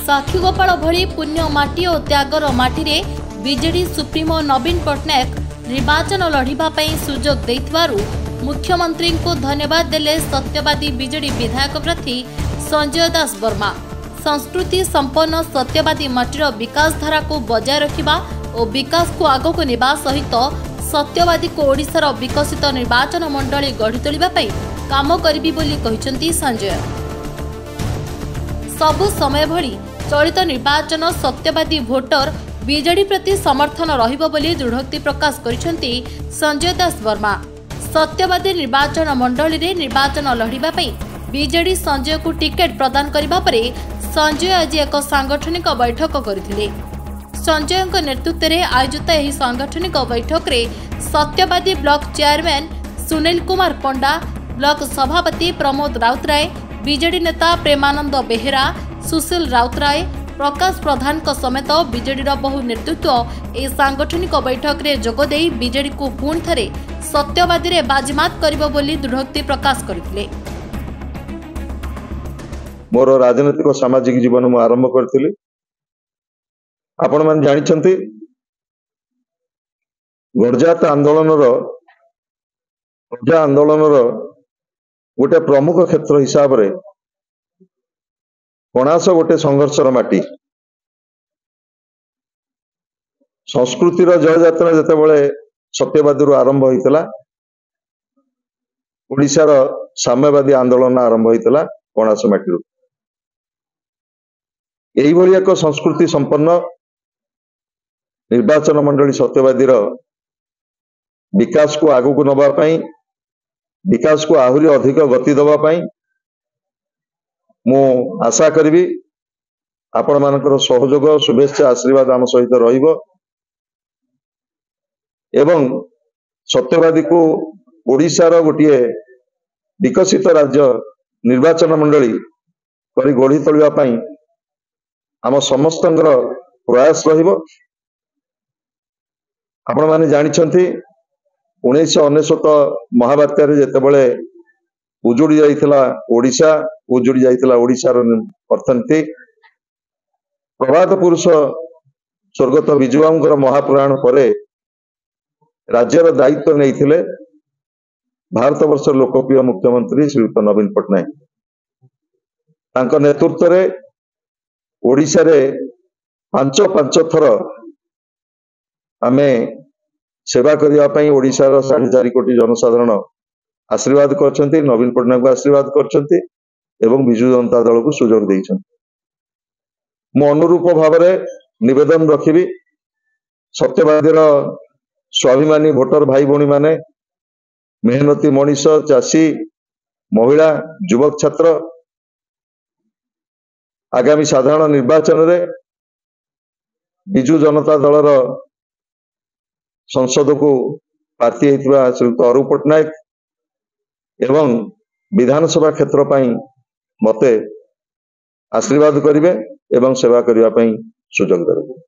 साक्षीगोपाल भली पुण्य माटी और त्यागर माटी रे बीजेडी सुप्रीमो नवीन पट्टनायक निर्वाचन लड़ाई सुजोग देइथिबारु मुख्यमंत्री को धन्यवाद देले सत्यवादी बीजेडी विधायक प्रार्थी संजय दास वर्मा। संस्कृति संपन्न सत्यवादी माटीर विकास धारा को बजाय रखिबा और विकास को आगो को नेबा सहित सत्यवादी को ओडिशार विकसित निर्वाचन मंडली गढ़ी तोलिबा पई काम करिबी बोली कहिसंती संजय। सबु समय भली चलित निर्वाचन सत्यवादी भोटर बीजेडी प्रति समर्थन रहिबो बोली दृढ़ोक्ति प्रकाश करिसंती संजय दास वर्मा। सत्यवादी निर्वाचन मंडली रे निर्वाचन लड़िबा पई बीजेडी संजय को टिकेट प्रदान करिबा परे संजय आज एक सांगठनिक बैठक करथिले। संजय नेतृत्व में आयोजित यह सांगठनिक बैठक में सत्यवादी ब्लॉक चेयरमैन सुनील कुमार पंडा, ब्लॉक सभापति प्रमोद राउतराय, बीजेडी नेता प्रेमानंद बेहेरा, सुशील राउतराय, प्रकाश प्रधान समेत बीजेडी बहु नेतृत्व ए सांगठनिक बैठक में जोगदे बीजेडी को पुणी थे सत्यवादी रे बाजीमात करिबो बोली दृढ़ोक्ति प्रकाश करथिले। मोर राजनीतिक सामाजिक जीवन मु आरंभ करथिली। आपण मान जानिछंती गणजात आंदोलन गोटे प्रमुख क्षेत्र हिसाब रे कणास गोटे संघर्षर माटी। संस्कृतिर जय यात्रा जेतेबेले सत्यवादी आरंभ होइतला, ओडिशार साम्यवादी आंदोलन आरंभ होइतला कणास माटी। एही भली एक संस्कृति संपन्न निर्वाचन मंडली सत्यवादी विकास को आगु को नबा पई, विकास को आहुरी अधिक गति दबा पई मु आशा करिबी आपण मानकर सहयोग शुभेच्छा आशीर्वाद आम सहित रहिबो एवं सत्यवादी को ओडिशार गोटे विकसित राज्य निर्वाचन मंडली करी गढ़ी तोलिबा पई आम समस्तंकर प्रयास रहिबो। आपण माने जानिछंती 1999 महाबात्या रे जेतेबेले उजुड़ी जाइथिला ओडिशा, उजुड़ी जाइथिला ओडिशार अर्थनीति, प्रभात पुरुष स्वर्गत विजुबाबूंकर महापुराण परे राज्यर दायित्व नैथिले भारत वर्ष लोकप्रिय मुख्यमंत्री श्रीयुत नवीन पट्टनायक। तांको नेतृत्व रे ओडिशा रे पांच थर आमे सेवा करिया पई ओडिशार 4.5 कोटी जनसाधारण आशीर्वाद करछंती, नवीन पट्टनायक को आशीर्वाद करछंती एवं विजु जनता दल को सुजोग दैछंती। मो अनुरूप भाव में निवेदन रखिबी सत्यवादी स्वाभिमानी भोटर भाई भौणी माने, मेहनती मनीष, चाषी, महिला, युवक, छात्र आगामी साधारण निर्वाचन रे विजु जनता दलर संसद को प्रार्थी होइतिबा श्रीयुत अरूप पट्टनायक एवं विधानसभा क्षेत्र पई मते आशीर्वाद करिवे एवं सेवा करिवा पई सुजोग देबे।